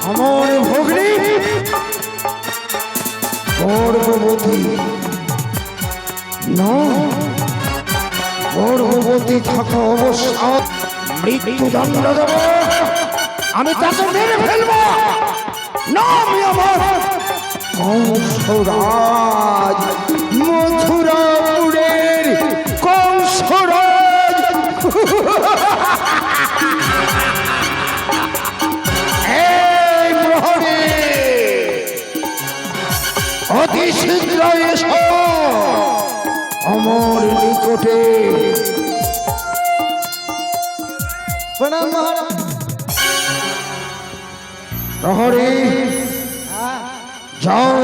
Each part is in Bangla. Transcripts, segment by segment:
আমার ভগ্নী গর্ভবতী না, গর্ভবতী থাকা অবস্থায় মৃত্যুদণ্ড দেব, আমি তাকে মেরে ফেলব না। আমি আমার কংসরাজ, মথুরাপুরের কংসরাজ এই প্রহরে অতি শীঘ্র এসো আমার নিকটে। প্রণাম মহারাজ। প্রহরী যাও,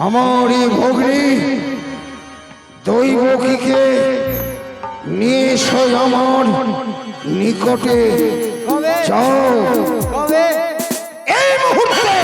আমার এই ভগ্নী দৈবকীকে নিয়ে এসো আমার নিকটে। যাও এই মুহূর্তে।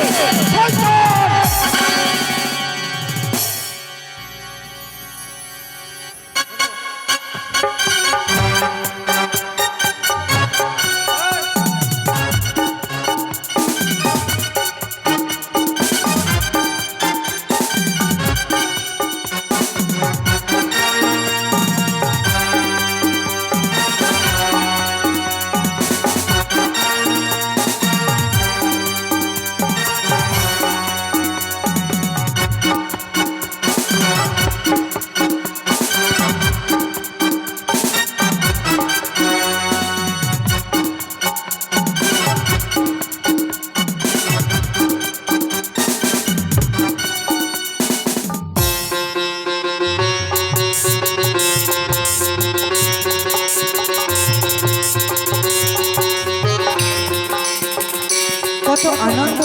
কত আনন্দ,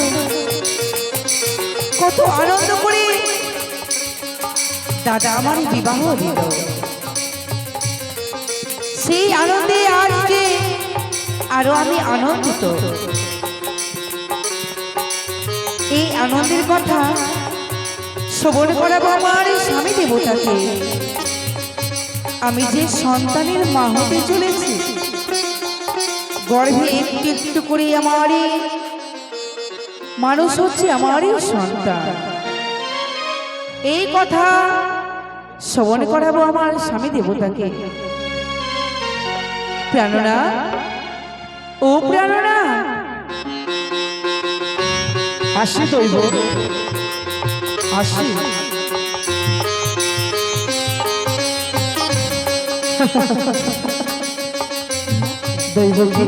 কত আনন্দ করে দাদা আমার বিবাহ দিল। সেই আনন্দে আজকে আরো আমি আনন্দিত। এই আনন্দের কথা শ্রবণ করাবো আমার স্বামী দেবতাকে। আমি যে সন্তানের মা হতে চলেছি, গর্ভে একটু একটু করে আমার মানুষ হচ্ছে আমারই সন্তান। এই কথা শ্রবণ করাবো আমার স্বামী দেবতাকে। প্রাণনা, ও প্রাণনা, আসি দৈব, আসি। দৈবকী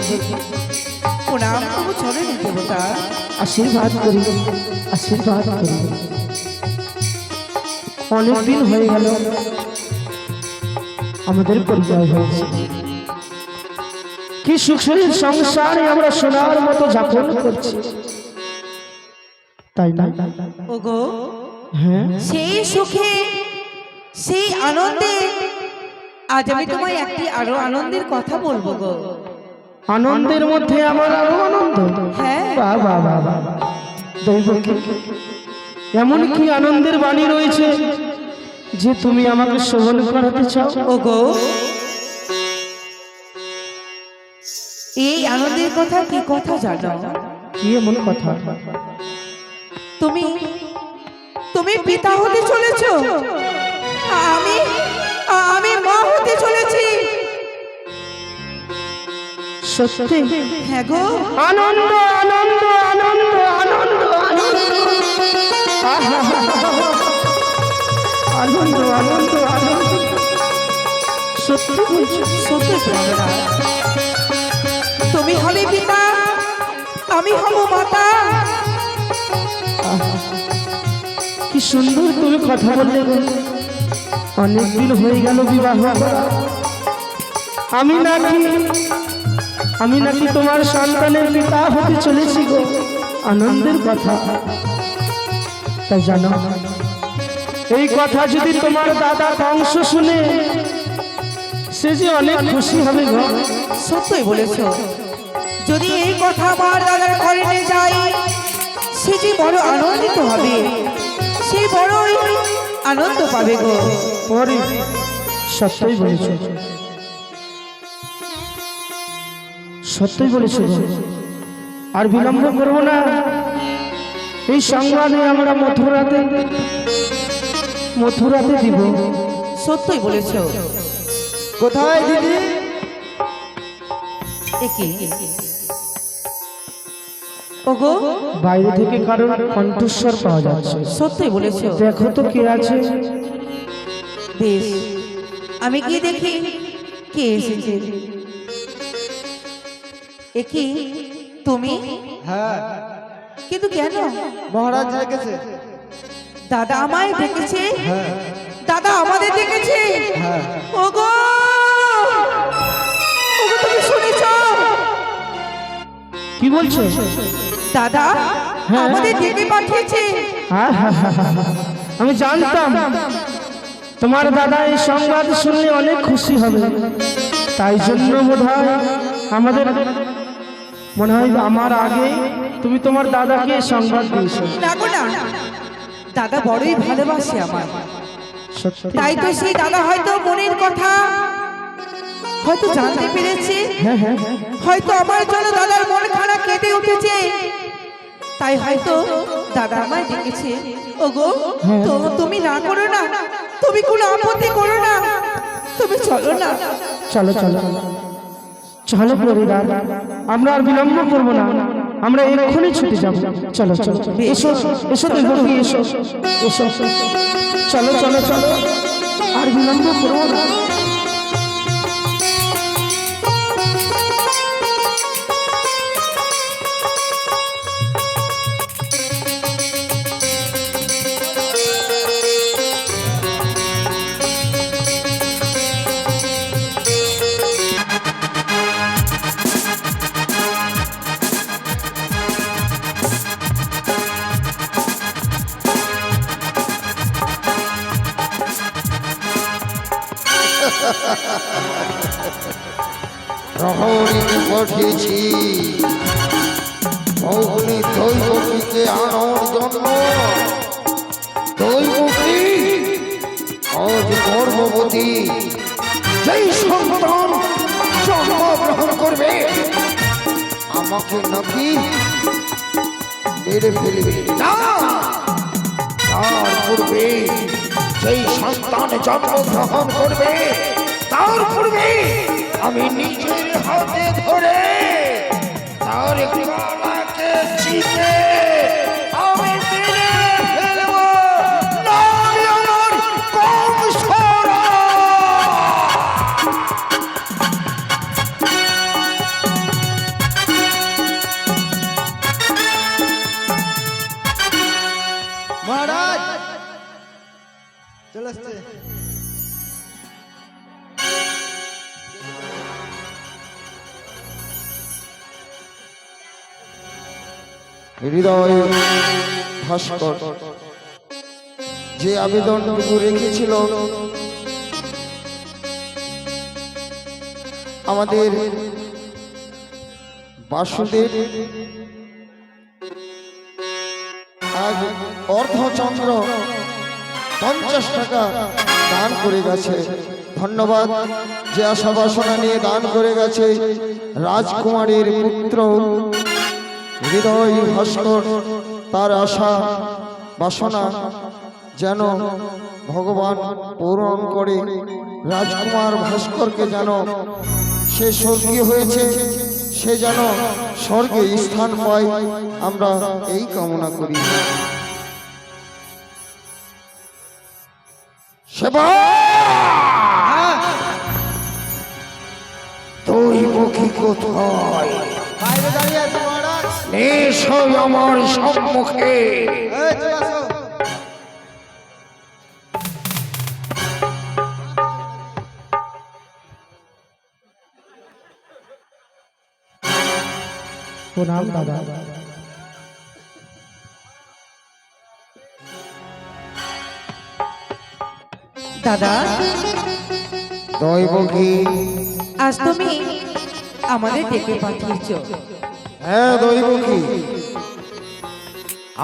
প্রণাম তবু চলে দেবতা। আশীর্বাদ করি, আশীর্বাদ করি। অনেকদিন হয়ে গেল আমাদের পরিচয় হয়েছে। কি সুখের সংসারে আমরা সোনার মতো যাপন করছি, তাই না? ওগো, হ্যাঁ, সেই সুখে, সেই আনন্দে আজ আমি তোমায় একটি আরো আনন্দের কথা বলবো গো। আনন্দের মধ্যে আমার আরো আনন্দ। হ্যাঁ, বাবা বাবা, দৈবকী এমন কি আনন্দের বাণী রয়েছে যে তুমি আমাকে শ্রবণ করাতে চাও? ওগো, এই আনন্দের কথা কি কথা জানো? কি এমন কথা? তুমি তুমি পিতা হতে চলেছ, আমি আমি মা হতে চলেছি। সত্যি? হ্যাঁ গো। আনন্দ আনন্দ আনন্দ আনন্দ আনন্দ আনন্দ আনন্দ। সত্যি বলছি? সত্যি প্রাণনা, তুমি হবে পিতা, আমি হব মাতা। কি সুন্দর তুমি কথা বললে গো। অনেকদিন হয়ে গেল বিবাহ করা। আমি নাকি তোমার সন্তানের পিতা হতে চলেছি গো। আনন্দের কথা। তাই জানো, এই কথা যদি তোমার দাদা কংস শুনে, সে যে অনেক খুশি হবে গো। সত্যই বলেছ। যদি এই কথা আমার দাদার ঘরে নিয়ে যাই, সে যে বড় আনন্দিত হবে, সে বড়ই আনন্দ পাবে গো। পরে সত্যই বলেছ। সত্যই বলেছো গো। আর বিলম্ব করবো না, এই সংবাদে আমরা মথুরাতে দিব। সত্যই বলেছ। কোথায় দিদি? একে ওগো, বাইরে থেকে কারোর কণ্ঠস্বর পাওয়া যাচ্ছে। সত্যই বলেছ। দেখো তো কে আছে। বেশ, আমি কি দেখি কে এসেছে। একি তুমি? হ্যাঁ, কিন্তু কেন? মহারাজ রেখেছে। দাদা আমায় ডেকেছে? হ্যাঁ দাদা আমাদের ডেকেছে? হ্যাঁ। ওগো, ওগো তুমি শুনেছ? কি বলছো? দাদা হ্যাঁ। আমাদের ডেকে পাঠিয়েছে। আমি জানতাম তোমার দাদা এই সংবাদ শুনলে অনেক খুশি হবে, তাই জন্য আমাদের মনে হয় আমার আগে তুমি তোমার দাদাকে সংবাদ দিয়েছো। না গো না, দাদা বড়ই ভালোবাসে আমার, সত্যি? তাই তো সেই দাদা হয়তো মনের কথা হয়তো জানতে পেরেছে। হ্যাঁ হ্যাঁ হ্যাঁ। হয়তো আমার জন্য দাদার মন খারাপ কেটে উঠেছে, তাই হয়তো দাদা আমায় ডেকেছে। ওগো, তুমি না করো না, তুমি কোনো আপত্তি করো না, তুমি চলো না। চলো চলো চলো পরিবার, আমরা আর বিলম্ব করবো না, আমরা এক্ষুনি ছুটে যাব। চলো চলো, এসো এসো তুমি, এসো এসো, চলো চলো চলো, আর বিলম্ব করবো না। প্রহরীকে পাঠিয়েছি অগ্নি দৈবকীকে আনার জন্য। দৈবকী আজ গর্ভবতী, যেই সন্তান জন্মগ্রহণ করবে আমাকে নাকি মেরে ফেলবে না, তার পূর্বে যেই সন্তান জন্মগ্রহণ করবে তার পূর্বে আমি নিজের হাতে ধরে তার গলাকে চিপে আমি মেরে ফেলব। নাম আমার কংসরা। মহারাজ চলে আসছে। হৃদয় ভাস্কর যে আবেদনটুকু রেখেছিল আমাদের বাসুদেব, আজ অর্ধচন্দ্র 50 টাকা দান করে গেছে। ধন্যবাদ। যে আশা বাসনা নিয়ে দান করে গেছে রাজকুমারীর পুত্র হৃদয় ভাস্কর, তার আশা বাসনা যেন ভগবান পূরণ করে। রাজকুমার ভাস্করকে যেন সে স্বর্গীয় হয়েছে, সে যেন স্বর্গে স্থান পায়, আমরা এই কামনা করি। সেবা দৈবকী কোথায়? বাইরে দাঁড়িয়ে আছে মহারাজ। এসো আমার সম্মুখে। এই চলে আসো। প্রণাম দাদা। দাদা, দৈবকী। আজ তুমি আমাদের ডেকে পাঠিয়েছো। হ্যাঁ দৈবকী,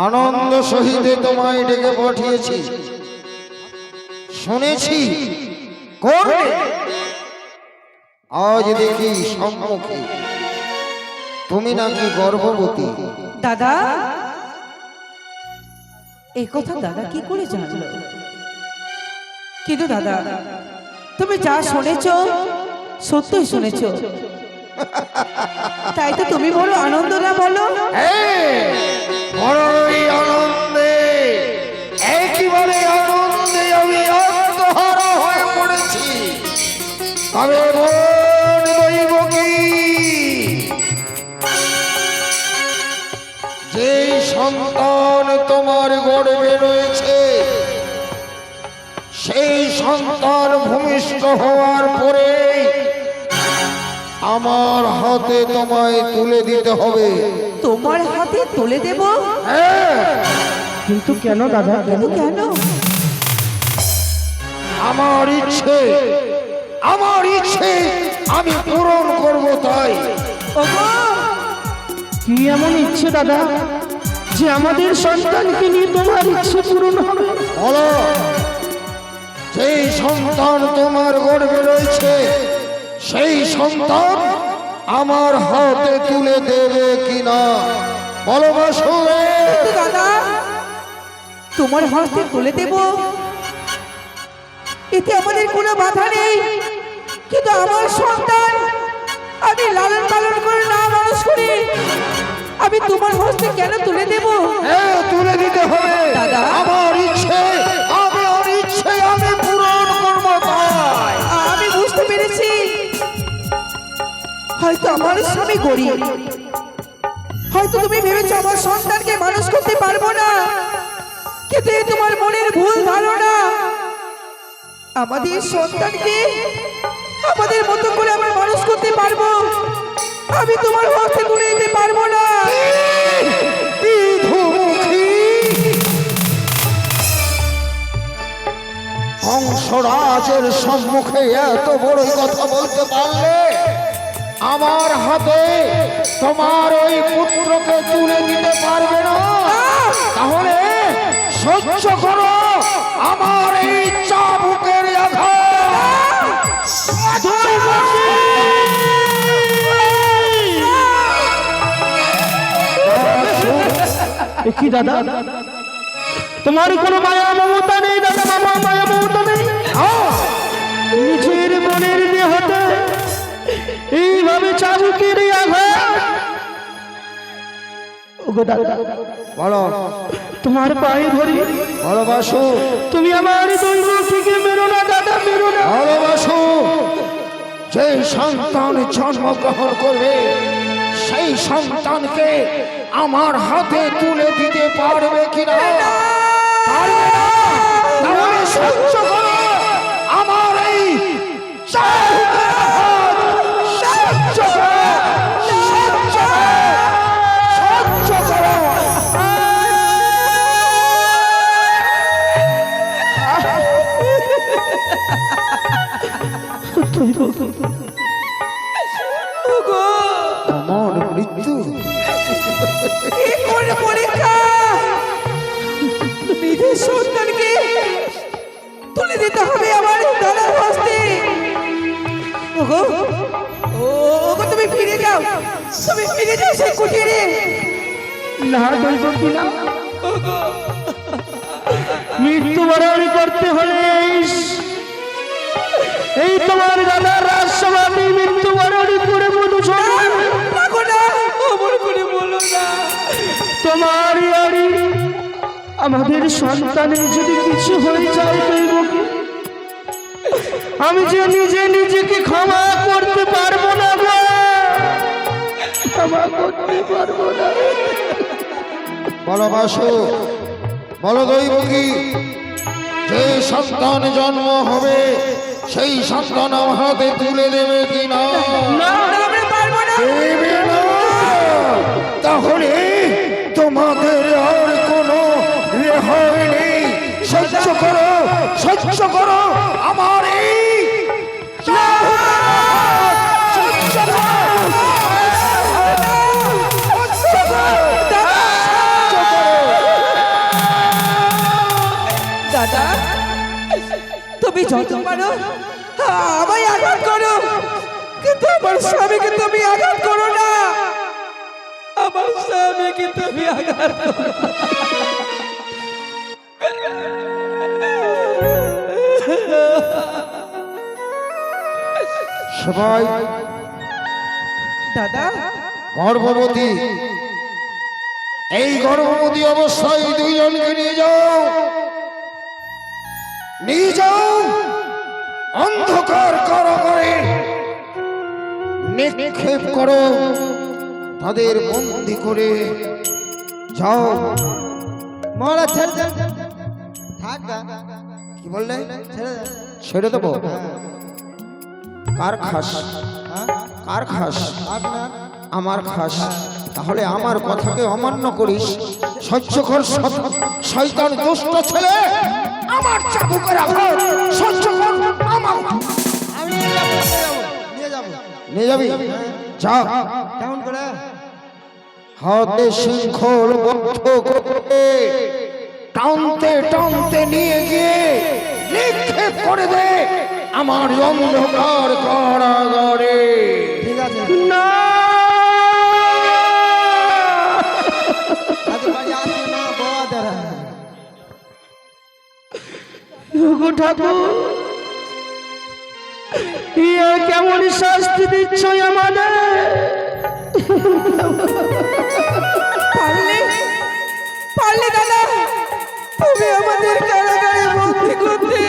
আনন্দ সহিতে তোমায় ডেকে পাঠিয়েছি। শুনেছি করবে, আজ দেখি সম্মুখে তুমি নাকি গর্ভবতী। দাদা, এই কথা দাদা কি করে জানলো? কিন্তু দাদা, তুমি যা শুনেছ সত্যই শুনেছ, তাই তো তুমি বড় আনন্দ না বলো? বড়ই আনন্দে, একেবারে আনন্দে আমি আত্মহারা হয়ে পড়েছি। তবে বোন দৈবকী, যেই সন্তান তোমার গর্ভে রয়েছে সেই সন্তান ভূমিষ্ঠ হওয়ার পরে আমার হাতে তোমায় তুলে দিতে হবে। তোমার হাতে তুলে দেব? হ্যাঁ, কিন্তু কেন দাদা? কিন্তু কেন? আমার ইচ্ছে আমি পূরণ করব তাই। ওগো, কি এমন ইচ্ছে দাদা যে আমাদের সন্তানকে নিয়ে তোমার ইচ্ছে পূরণ হবে? বলো, যেই সন্তান তোমার গর্ভে রয়েছে সেই সন্তান আমার হাতে তুলে দেবে কিনা বলো বাসু। কিন্তু দাদা, তোমার হাতে তুলে দেব এতে আমাদের কোনো বাধা নেই, কিন্তু আমার সন্তান আমি লালন পালন করে না মানুষ করি, আমি তোমার হস্তে কেন তুলে দেব? হ্যাঁ, তুলে দিতে হবে। দাদা, আমার ইচ্ছে আমি পূরণ করব তাই। আমি বুঝতে পেরেছি, হয়তো আমার স্বামী গরিব, হয়তো তুমি ভেবেছো আমার সন্তানকে মানুষ করতে পারবো না, কিন্তু এ তোমার মনের ভুল ধারণা। আমাদের সন্তানকে আমাদের মতো করে আমরা মানুষ করতে পারবো, আমি তোমার হস্তে তুলে দিতে পারবো না। বিধুমুখী কংসরাজের সম্মুখে এত বড় কথা বলতে পারলে আমার হাতে তোমার ওই পুত্রকে তুলে দিতে পারবে না? তাহলে সহ্য করো আমার এই চাবুকের আঘাত। এ কি দাদা, তোমার কোনো মায়া মমতা নেই দাদা? আমার মায়া মমতা নেই? নিজের মনের দেহতে এইভাবে চাবুকের আঘাত? ওগো দাদা, বলো, তোমার পায়ে ধরি, ভালোবাসো। তুমি আমার দৈবকীকে মেরো না দাদা, মেরো না। ভালোবাসো। যে সন্তান জন্মগ্রহণ করবে সেই সন্তানকে আমার হাতে তুলে দিতে পারবে কিনা? পারবে না। তাহলে সহ্য করো আমার এই চাবুকের আঘাত। সহ্য করো, সহ্য করো, সহ্য করো। ওগো, আমার মৃত্যু কি করে পরীক্ষা? নিজের সন্তানকে তুলে দিতে হবে আমার দাদার হস্তে। ওগো, ওগো, তুমি ফিরে যাও, তুমি ফিরে যাও সেই কুটিরে। না দৈবকী না, মৃত্যুবরণ করতে হলে এই তোমার দাদার রাজসভাতে মৃত্যুবরণ করে মধুসূদন রাখো না, অমর করে বলো না। তোমার আর আমাদের সন্তানের যদি কিছু হয়ে যায় দৈবকী, আমি যে নিজেকে ক্ষমা করতে পারবো না গো, ক্ষমা করতে পারবো না। ভালোবাসো। বলো দৈবকী, যে সন্তান জন্ম হবে সেই সন্তান আমার হাতে তুলে দেবে কিনা? না, আমি পারবো না। দেবে না। তাহলে তোমাদের আর কোনো রেহাই নেই। সহ্য করো, সহ্য করো আমার এই সহ্য করো। দাদা, তুমি যত পারো আমায় আঘাত করো, কিন্তু আমার স্বামীকে তুমি আঘাত করো না। আমার স্বামীকে তুমি আঘাত করো। সবাই দাদা গর্ভবতী, এই গর্ভবতী অবস্থায় দুইজনকে নিয়ে যাও অন্ধকার কারাগারে নিক্ষেপ করো, তাদের বন্দি করে যাও। মহারাজ ছেড়ে দেন। থাক গা। কি বললে? ছেড়ে দেন। ছেড়ে দেবো? কার খাস? হ্যাঁ? কার খাস? আপনার। আমার খাস। তাহলে আমার কথাকে অমান্য করিস, সহ্য কর শয়তান দুষ্ট ছেলে, আমার চাবুকের আঘাত সহ্য কর। আমার আমি নিয়ে যাবো, নিয়ে যাবো। নিয়ে যাবি? যা। কেমন করে? হাতে শৃঙ্খল বদ্ধ করে টানতে টানতে নিয়ে গিয়ে নিক্ষেপ করে দে আমার অন্ধকার কারাগারে। ঠিক আছে। না আজ ভাই আসি না বাবা দাঁড়া। ওগো ঠাকুর, ইয়ে কেমন শাস্তি দিচ্ছ আমাদের? পারলে পারলে দাদা তুমি আমাদের কারাগারে বন্দি করতে।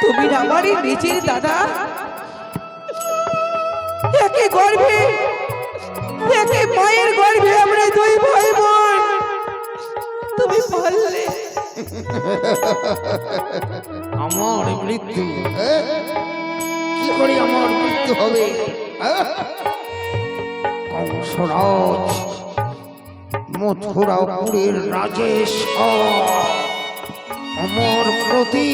তুমি আমারই নিজের দাদা, একে গর্ভে একে মায়ের গর্ভে আমরা দুই ভাই বোন। তুমি পারলে আমার মৃত্যু? কি করে আমার মৃত্যু হবে? কংসরাজ মথুরাপুরের রাজেশ আমার প্রতি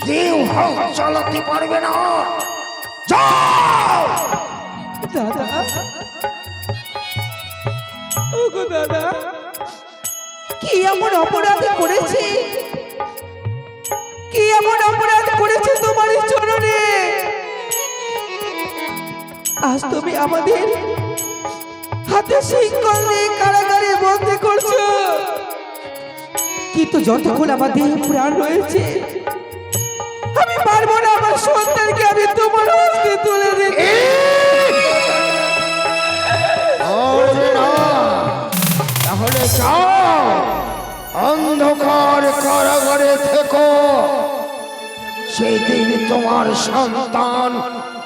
কেউ হাত চালাতে পারবে না। যাও। দাদা, ওগো দাদা, কি এমন অপরাধ করেছে? কি এমন অপরাধ করেছে তোমার চরণে? আজ তুমি আমাদের হাতে শিকল দিয়ে কারাগারে বন্দি করছো, কিন্তু যতক্ষণ আমাদের প্রাণ রয়েছে আমি পারবো না আমার সন্তানকে আমি তোমার হাতে তুলে দিতে। তাহলে যাও, অন্ধকার কারাগারে থেকো, সেই দিন তোমার সন্তান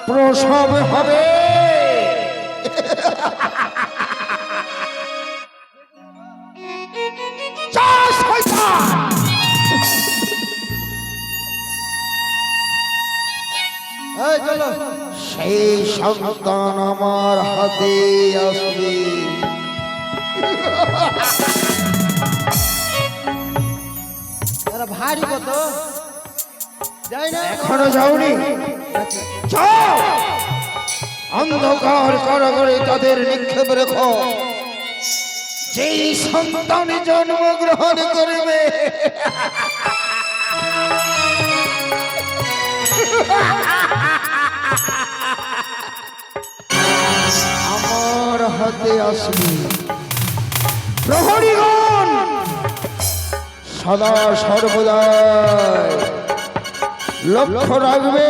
প্রসব হবে। যা শয়তান! এই চলো। সেই সন্তান আমার হাতে আসবে। এরা ভারী কত? যাই না। এখনো যাওনি? যাও, অন্ধকার কারাগারে তাদের নিক্ষেপ রেখো, যেই সন্তান জন্মগ্রহণ করবে আমার হাতে আসবে। প্রহরীগণ সদা সর্বদা লক্ষ্য রাখবে,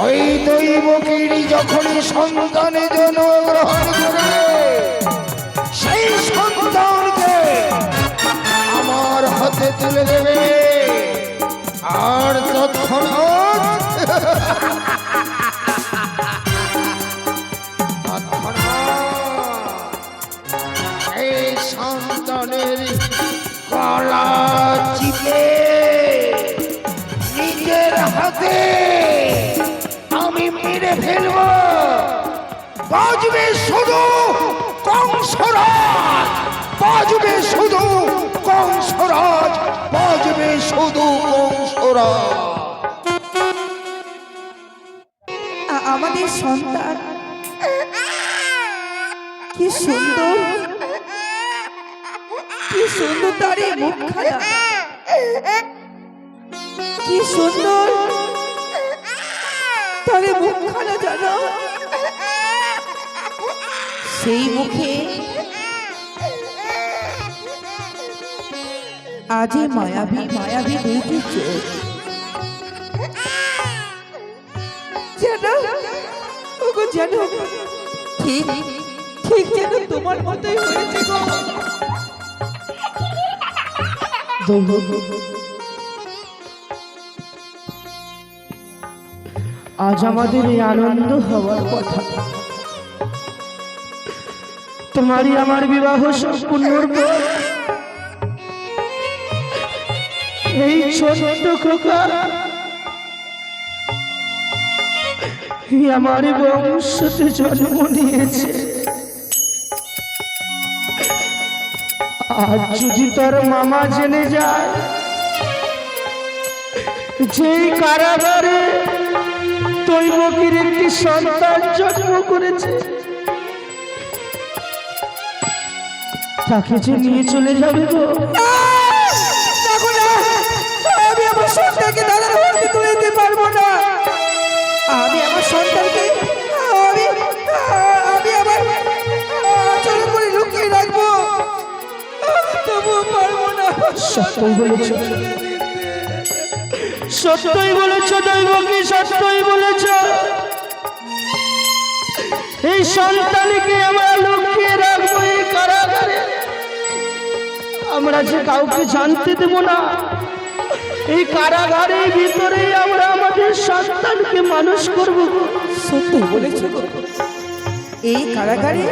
ওই দৈবকিনী যখনই সন্তানে জন্মগ্রহণ করে সেই সন্তানকে আমার হাতে তুলে দেবে। আর তৎক্ষণাৎ এই সন্তানের গলা চিপে নিজের হাতে আমি মেরে ফেলব। বাজবে শুধু কংসরাজ, বাজবে শুধু কংসরাজ, বাজবে শুধু কংসরাজ। আমাদের সন্তান কি সুন্দর, কি সুন্দর তার এই মুখখানা, কি সুন্দর তার এই মুখখানা জানো। সেই মুখে আজই মায়াবী মায়াবী দুইটি চোখ যেন ওগো যেন ঠিক ঠিক যেন তোমার মতোই হয়েছে গো। আজ আমাদের এই আনন্দ হওয়ার কথা, তোমারই আমার বিবাহ সম্পূর্ণর পর এই ছোট্ট খোকা আমার বংশতে জন্ম নিয়েছে। আজ যদি তোর মামা জেনে যায় যে কারাগারে তৈমুখীর একটি সন্তান জন্ম করেছে, তাকে যে নিয়ে চলে যাবে গো। আমি আমার সন্তানকে দাদার হাতে তুলে দিতে পারবো না। আমি আমার সন্তানকে আমি আমি আমার চলে করে লুকিয়ে রাখবো, তবুও পারবো না। সত্যই বলেছ, সত্যই বলেছ দৈবকী, সত্যই বলেছ। এই সন্তানকে আমরা লুকিয়ে রাখবো এই কারাগারে, আমরা যে কাউকে জানতে দেব না। এই কারাগারের ভিতরে আমরা আমাদের সন্তানকে মানুষ করব। সত্যই বলেছ গো। এই কারাগারে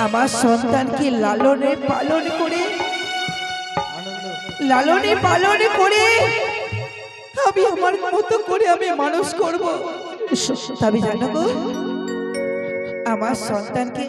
আমার সন্তানকে লালনে পালন করে আমি আমার মতো করে আমি মানুষ করব। তবে জানো গো, আমার সন্তানকে